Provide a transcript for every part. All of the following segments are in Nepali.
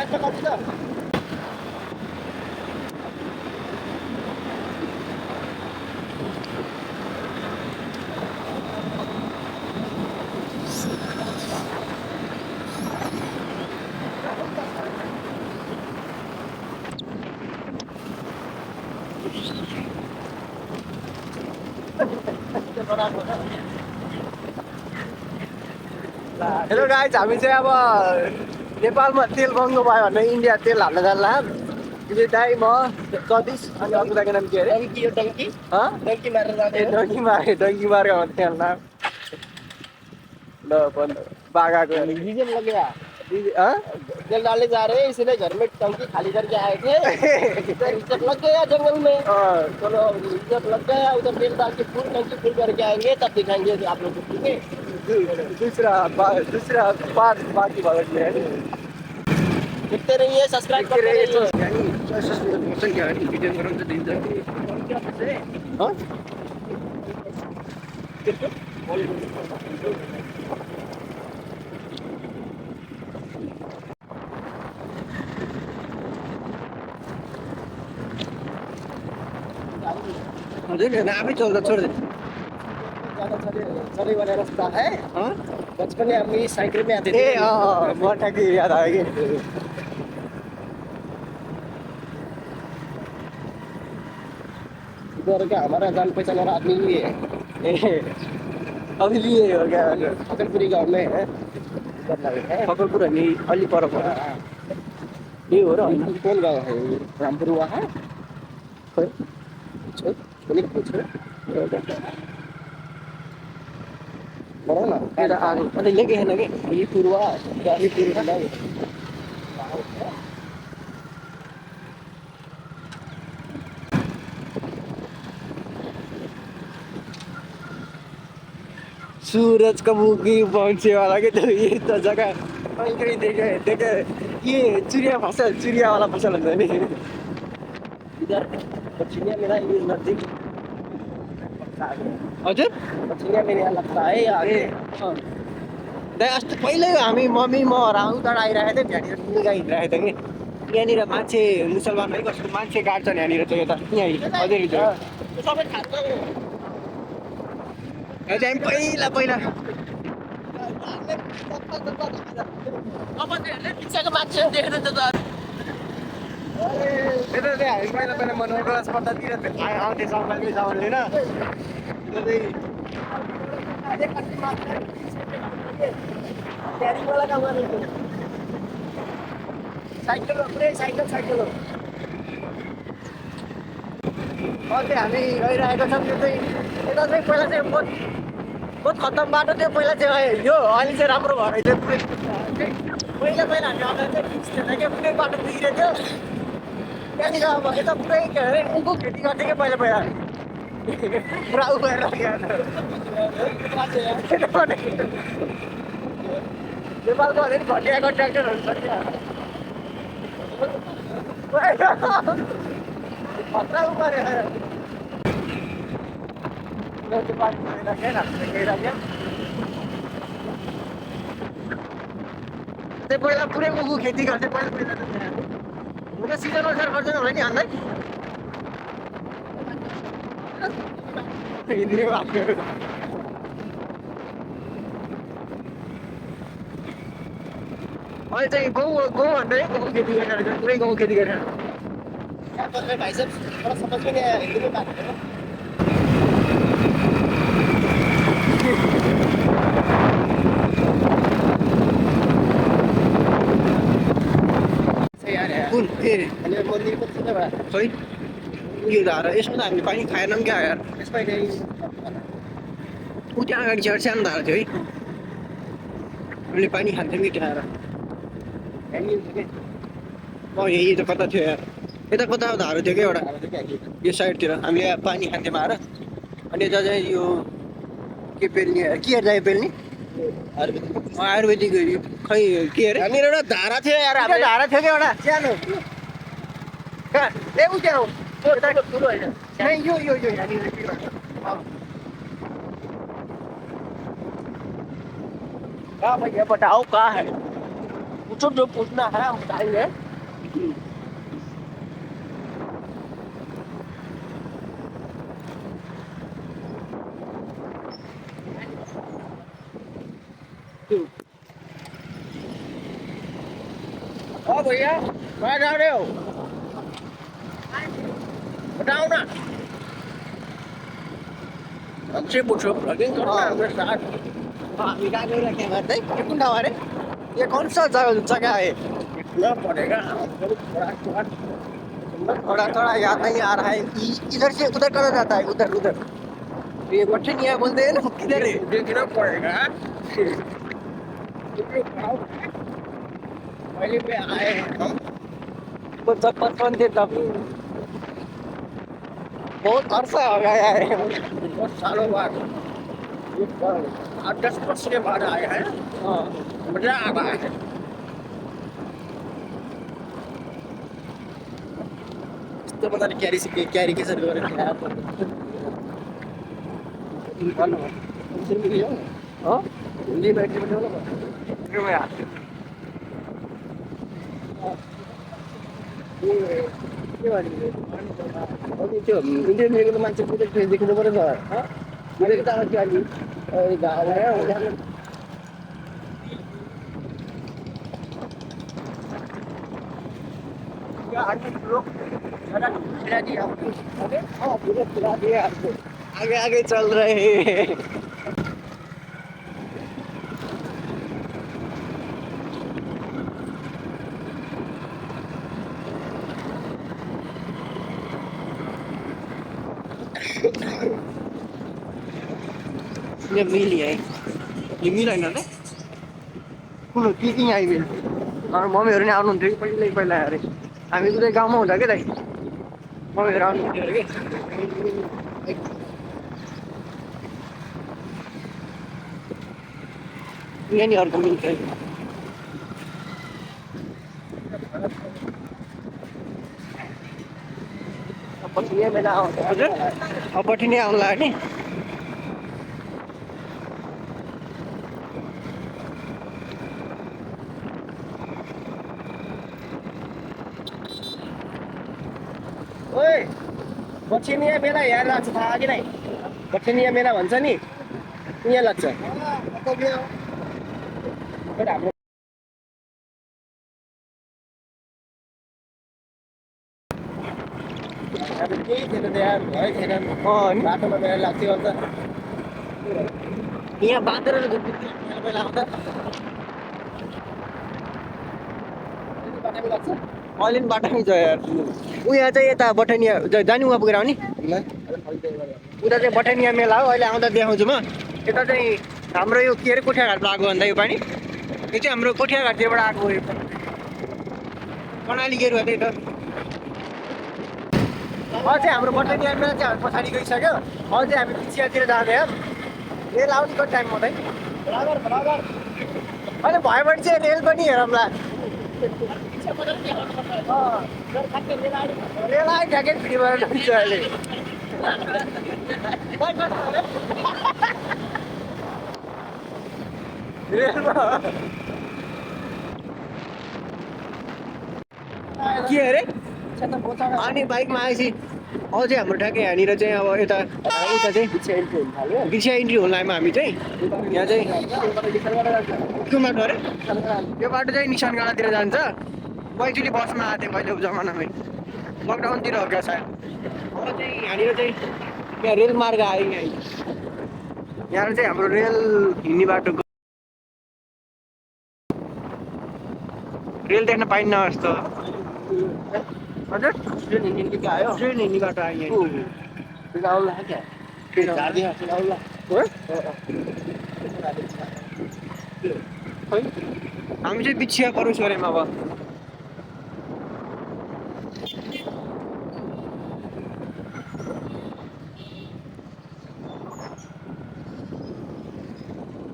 हेलो गाइज, हामी चाहिँ अब नेपालमा तेल महँगो भयो भने इन्डिया तेल हाल्न जान्ला। यो दाइ म सतीश अनि अर्को दाइको नाम के अरे? डङ्की मारेर आउँथे होला। ल बागाको डीजल लग गया। तेल डालने जा रहे हैं, इसलिए घर में टंकी खाली करके आए थे। रिजर्व लग गया जंगल में। चलो रिजर्व लग गया, उधर तेल डाल के फुल टंकी फुल करके आएंगे, तब दिखाएंगे आप लोग को। ठीक है, दूसरा पार्ट बाकी भाग में है। देखते रहिए, सब्सक्राइब करते रहिए। हजुर नामै चल्दा छोड्दै चले वाला रास्ता है। बचपन में हम इस साइकिल में आते थे। मोटा की याद आ गई। इधर क्या हमारा जान पहचान वाला आदमी ही है। अभी लिए हो क्या? फतेहपुरी गाँव में है। फतेहपुर अनि अलि पर ये हो र होइन? कौन गाँव है? रामपुर हुआ है। खोइ पूछो बड़ा ना यता आगे अन्त लेके छैन कि अलीपुर हुआ। अलीपुर नहीं सूरज का मुखी पहुंचे वाला के तो ये तो जगह कहीं कहीं देखे ये चिड़िया वाला फसल है नहीं? इधर पश्चिमिया मेरा ये नजदीक हजुर पश्चिमिया मेरे यहाँ लगता है आगे। दाइ अस्ति पहिल्यै हामी मम्मी म उताबाट आइरहेको थियौँ, त्यहाँनिर लुगा हिँडिरहेको थियो कि यहाँनिर मान्छे मुसलमान है कस्तो मान्छे काट्छन् यहाँनिर चाहिँ यता यहीँ अझै सबै थाहा छ। चाहिँ पहिला अब रिक्साको मान्छे देखेर त यता चाहिँ हामी पहिला मनोहर अस्पतालतिर आउँथे सङ्घालमै सामान लिन। वाला काम गर्नु साइकल पुरै साइकल हो। अहिले हामी गइरहेको छौँ। यो चाहिँ यता चाहिँ पहिला चाहिँ बहुत खत्तम बाटो थियो पहिला चाहिँ, यो अहिले चाहिँ राम्रो भएर चाहिँ पुरै पहिला हामी आउँदा चाहिँ फिक्स थिएन क्या, पुरै बाटो बिग्रेको थियो। त्यहाँनिर अब यता पुरै के अरे उखु खेती गर्थ्यो क्या पहिला पुरा उगेर नेपालको अलिक घटियाको ट्र्याक्टरहरू छ क्या, खतरा उमारेर पहिला पुरै उखु खेती गर्थे पहिला हुन सिजन अनुसार गर्दैन होला नि हामीलाई। अहिले चाहिँ गाउँ भन्दा गाउँ खेती गरेर पुरै गाउँ खेती गरेर भाइ साहब बड़ा समझ में नहीं आया हिंदी में बात करो। कुन ए मन्दिर पनि छ बडा खै यो धार यसमा त हामीले पानी खाएनौँ क्या यार। यसमा चाहिँ ऊ त्यहाँ अगाडि चाहिँ सानो धारा थियो है, हामीले पानी खान्थ्यौँ कि त्यहाँ यही त कता थियो यार, यता कता धारा थियो क्या एउटा यो साइडतिर हामीले पानी खान्थ्यौँ आएर। अनि यता चाहिँ यो के पेल्ने के हेर्दा यो पेल्ने आयुर्वेदिक खै के अरे यहाँनिर एउटा धारा थियो यार। धारा थियो क्या एउटा सानो कहाँ ए उ त्यहाँ हो ठुलो होइन यो यहाँनिर भैया बताओ कहाँ है? पूछो जो पूछना है हम बताएंगे। ओ भैया कहाँ जा रहे हो? बताओ ना। हमसे पूछो ब्लॉगिंग करना है हमारे साथ। हामी कहाँ गइराखेको हेर्दै यो कुन ठाउँ अरे यो कौन सा जगह है देखना पड़ेगा हमको थोड़ा थोड़ा। थोड़ा थोड़ा याद नहीं आ रहा है इधर से उधर कहाँ जाता है उधर उधर ये बठनिया बोलते हैं ना किधर है देखना पड़ेगा। पहले पे आए हैं हम। वो जब बचपन थे तब बहुत अरसा हो गया है बहुत सालों बाद, ये 8-10 वर्ष के बाद आए हैं। हाँ मजा आ रहा है। तो पता नहीं कैरी कैसे हो रहा है हाँ हिंदी बैठे बैठे बोलो। क्यों मैं आते के बारे में अभी त्यो इन्डियन मेको त मान्छे पुरै फेस देख्नु पर्यो त। मेरो त अब त्यो अलि गाउँ है आगे आगे चल रहे हैं ये मिल है ये मिल होइन त कुन के यहाँ मिल मम्मीहरू नि आउनुहुन्थ्यो कि पहिल्यै पहिला अरे हामी उतै गाउँमा हुँदा के दाइ मम्मीहरू आउनुहुन्थ्यो अरे कि यहाँ नि अर्को मिल्छ पछि यहाँ बेला आउँछ हजुर अब पछि नै आउला नि ओए बछिनिया मेला यहाँ लाग्छ थाहा कि नै? बछिनिया मेला भन्छ नि यहाँ लाग्छ। हाम्रो अब केही थिएन त्यहाँ भइ थिएन नि बाटोमा मेला लाग्थ्यो अन्त यहाँ बाँधेर बेला आउँदा बाटोमा लाग्छ। अहिले पनि बाटोमै छ यार ऊ यहाँ चाहिँ यता बटनिया जाने उहाँ पुगेर आउने उता चाहिँ बटनिया मेला हो अहिले आउँदा देखाउँछु म यता चाहिँ हाम्रो यो के अरे कोठियाघाटबाट आएको भन्दा यो पानी यो चाहिँ हाम्रो कोठियाघाटतिरबाट आएको हो यो कर्णाली गेरुवा त्यही त चाहिँ हाम्रो बटनिया मेला चाहिँ हामी पछाडि गइसक्यो अहिले चाहिँ हामी चियातिर जाँदै हो रेल आउने कति टाइम हुँदै अहिले भयो भने चाहिँ रेल पनि हेरौँला रेल आयो ठ्याक्कै फ्रीबाट जान्छ अहिले रेलमा के अरे अनि बाइकमा आएपछि अझै हाम्रो ठ्याक्कै यहाँनिर चाहिँ अब यता उता चाहिँ बिर्सिया इन्ट्री हुन लाग्यौँ हामी चाहिँ यहाँ चाहिँ कुन बाटो अरे यो बाटो चाहिँ निशान गाडातिर जान्छ म एक्चुली बसमा आएको थिएँ पहिलेको जमानामै लकडाउनतिर हो क्या सायद अब चाहिँ यहाँनिर चाहिँ यहाँ रेल मार्ग आयो यहाँ चाहिँ हाम्रो रेल हिँड्ने बाटो रेल देख्न पाइन्न जस्तो हजुर ट्रेन हिँड्ने आयो ट्रेन हिँड्ने बाटो आयो यहाँ आउला क्या झारदिया आउला हामी चाहिँ बिछिया परोसरेमा अब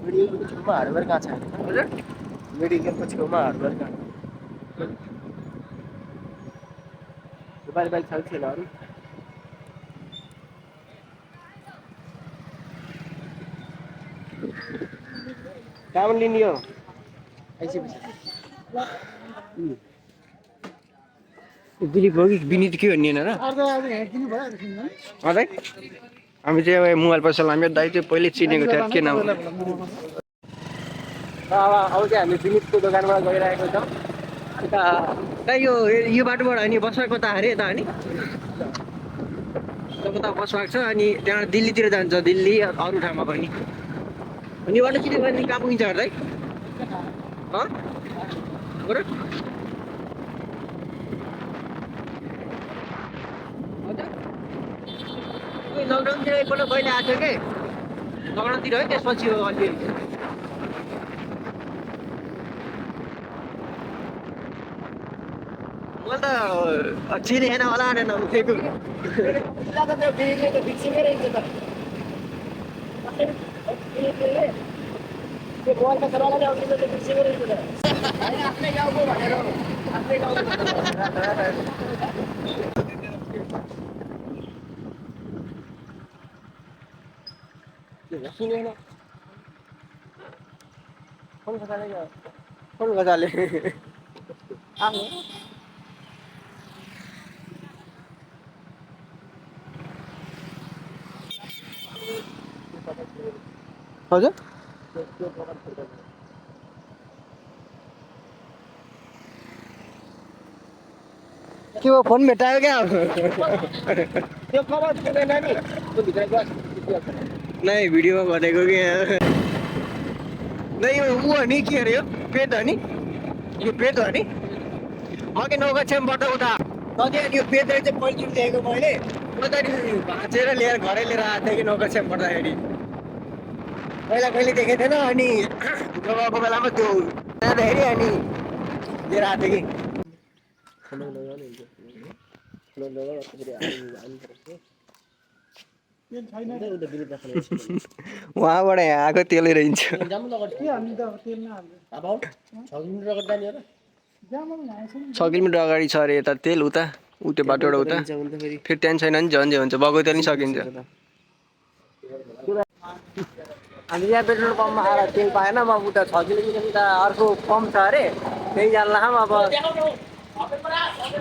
मेडिकलको छेउमा हार्डवेयर कहाँ छ हजुर मेडिकलको छेउमा हार्डवेयर कहाँ बाहिर बाहिर छ छैन अरू कहाँबाट लिने हो आइसकेपछि दिलीप हो कि विनित के भन्ने होइन र अझै हामी चाहिँ अब मोबाइल पैसा लामे दाइ चाहिँ पहिले चिनेको थियो के नाम अब चाहिँ हामी विनितको दोकानबाट गइरहेको छौँ यता दाइ यो बाटोबाट अनि बसको त अरे यता अनि कता बस भएको छ अनि त्यहाँबाट दिल्लीतिर जान्छ दिल्ली अरू ठाउँमा पनि अनि यो बाटो चिने भने कहाँ पुगिन्छ अरे दाइ लकडाउनतिर एकपल्ट कहिले आएको थियो कि लकडाउनतिर है त्यसपछि हो अलिअलि मैले त चिनेन होला भनेर नउठेको फोन गजाले हजुर के हो फोन भेटायो क्या त्यो कभर पुगेन नि त्यो भित्र ग्लास नै भिडियोमा भनेको कि नै ऊ हो नि के अरे यो पेट हो नि यो पेट हो नि अघि नौकाछ्यामबाट उता नदी अनि यो पेट चाहिँ पहिलो देखेको मैले उता भाँचेर लिएर घरै लिएर आएको थिएँ कि नौकाछ्याम पर्दाखेरि पहिला कहिले देखेको थिएन अनि गएको बेलामा त्यो जाँदाखेरि अनि लिएर आएको थिएँ कि उहाँबाट यहाँ आएको तेलै रहन्छ 6 किलोमिटर अगाडि छ अरे यता तेल उता त्यो बाटोबाट उता फेरि त्यहाँ छैन नि झन्झै हुन्छ बगो तेल नि सकिन्छ हामी यहाँ पेट्रोल पम्पमा आएर तेल पाएन अब उता 6 किलोमिटर उता अर्को पम्प छ अरे त्यही जान्ला अब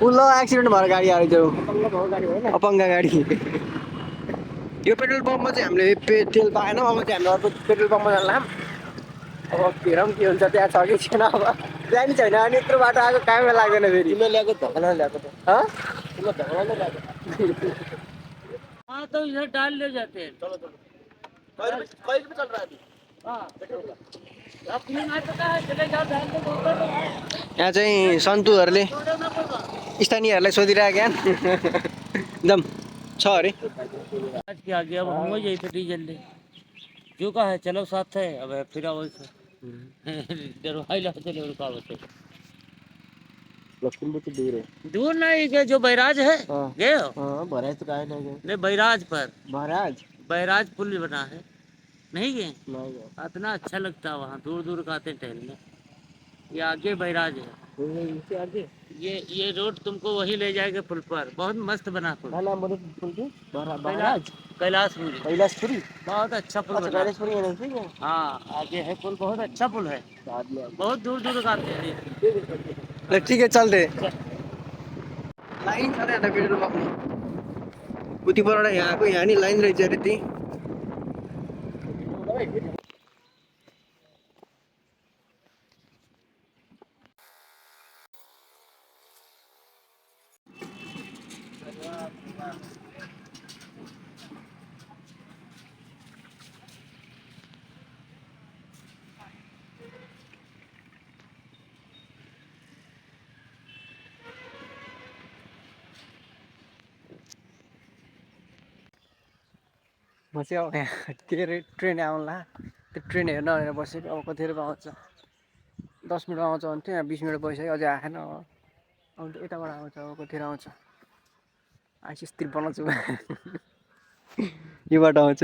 उल्लो एक्सिडेन्ट भएर गाडी आयो त्यो अपाङ्ग गाडी यो पेट्रोल पम्पमा चाहिँ हामीले तेल पाएन अब चाहिँ हामीले अर्को पेट्रोल पम्पमा जान्ला अब हेरौँ के हुन्छ त्यहाँ छ कि छैन अब त्यहाँ नि छैन अनि यत्रो बाटो आएको कामै लाग्दैन फेरि तिमीले ल्याएको धकना ल्याएको त तिमीले धकना नै ल्याएको हाँ तो इधर डाल ले जाते हैं चलो चलो कहीं भी चल रहा है अभी हाँ अपनी ना पता है चले जाओ डाल दो ऊपर तो है यहाँ चाहिँ सन्तुहरूले छोड़ना पड़ेगा स्थानीयहरूलाई सोधिरहेको ज्ञान एकदम छ अरे आज क्या गया अब हम यही थे डीजल ले जो का है चलो साथ है अब फिर आओ इसे दरवाई ला चले रुकावट है लखीमपुर से दूर है दूर नहीं गए जो बैराज है हाँ। गए हो हाँ भराज तो काहे नहीं गए नहीं बैराज पर महाराज बैराज पुल बना है नहीं गए नहीं गए इतना अच्छा लगता है वहाँ दूर दूर का आते हैं टहलने ये आगे बैराज है इससे आगे ये रोड तुमको वही ले जाएगा पुल पर बहुत मस्त बना पुल ना नाम बोले पुल की महाराज कैलाशपुरी कैलाशपुरी बहुत अच्छा पुल अच्छा बना है। कैलाशपुरी है नहीं है हाँ आगे है पुल बहुत अच्छा पुल है बाद में बहुत दूर दूर का आते हैं ल ठिक है चल्दे लाइन छ त यहाँ पेट्रोल पम्पमा उतिबाट यहाँ आएको यहाँ नि लाइन रहेछ अरे त्यही म चाहिँ अब यहाँ ट्रेन आउला त्यो ट्रेन हेर्न भनेर बसेको अब कतिखेर आउँछ 10 मिनट आउँछ भन्थ्यो यहाँ 20 मिनट भइसक्यो अझै आएन अब यताबाट आउँछ अब कतिखेर आउँछ आइसिस 53 छु यो बाटो आउँछ